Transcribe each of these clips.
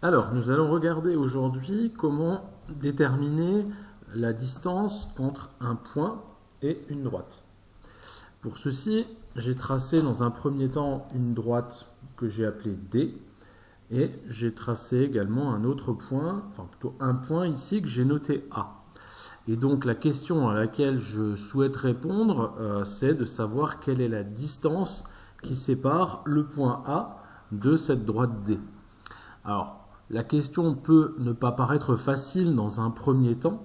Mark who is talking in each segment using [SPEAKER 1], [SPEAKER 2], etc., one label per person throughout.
[SPEAKER 1] Alors, nous allons regarder aujourd'hui comment déterminer la distance entre un point et une droite. Pour ceci, j'ai tracé dans un premier temps une droite que j'ai appelée D et j'ai tracé également un autre point, enfin plutôt un point ici que j'ai noté A. Et donc la question à laquelle je souhaite répondre, c'est de savoir quelle est la distance qui sépare le point A de cette droite D. Alors, la question peut ne pas paraître facile dans un premier temps,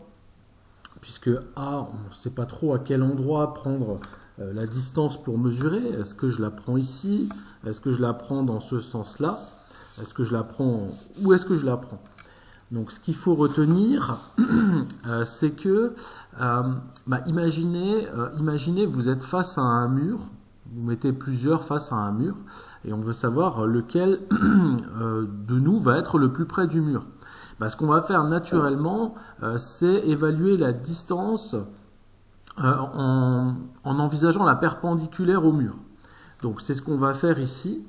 [SPEAKER 1] puisque A, on ne sait pas trop à quel endroit prendre la distance pour mesurer. Est-ce que je la prends ici? Est-ce que je la prends dans ce sens-là? Est-ce que je la prends... Où est-ce que je la prends? Donc, ce qu'il faut retenir, c'est que, imaginez, vous êtes face à un mur, vous mettez plusieurs face à un mur, et on veut savoir lequel de nous va être le plus près du mur. Ce qu'on va faire naturellement, c'est évaluer la distance en envisageant la perpendiculaire au mur. Donc, c'est ce qu'on va faire ici.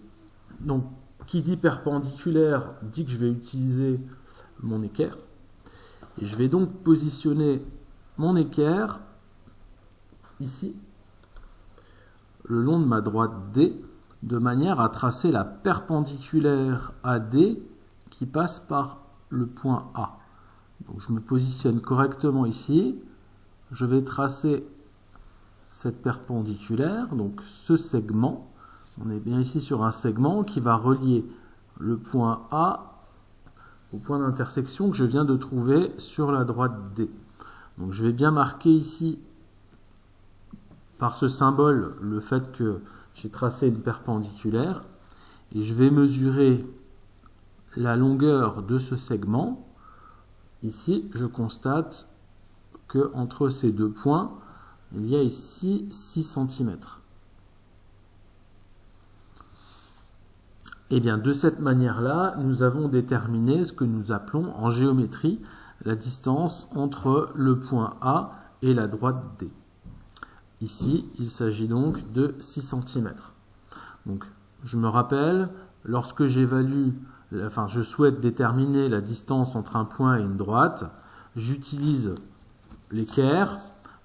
[SPEAKER 1] Donc, qui dit perpendiculaire dit que je vais utiliser mon équerre. Et je vais donc positionner mon équerre ici, le long de ma droite D, de manière à tracer la perpendiculaire à D qui passe par le point A. Donc je me positionne correctement ici. Je vais tracer cette perpendiculaire, donc ce segment. On est bien ici sur un segment qui va relier le point A au point d'intersection que je viens de trouver sur la droite D. Donc je vais bien marquer ici par ce symbole le fait que j'ai tracé une perpendiculaire et je vais mesurer la longueur de ce segment. Ici, je constate que entre ces deux points, il y a ici 6 cm. Et bien, de cette manière-là, nous avons déterminé ce que nous appelons en géométrie la distance entre le point A et la droite D. Ici, il s'agit donc de 6 cm. Donc, je me rappelle, lorsque je souhaite déterminer la distance entre un point et une droite, j'utilise l'équerre,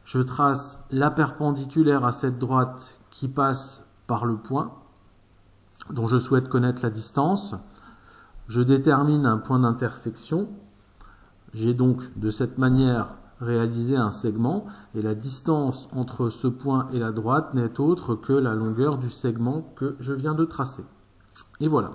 [SPEAKER 1] je trace la perpendiculaire à cette droite qui passe par le point, dont je souhaite connaître la distance. Je détermine un point d'intersection. J'ai donc de cette manière réalisé un segment et la distance entre ce point et la droite n'est autre que la longueur du segment que je viens de tracer. Et voilà.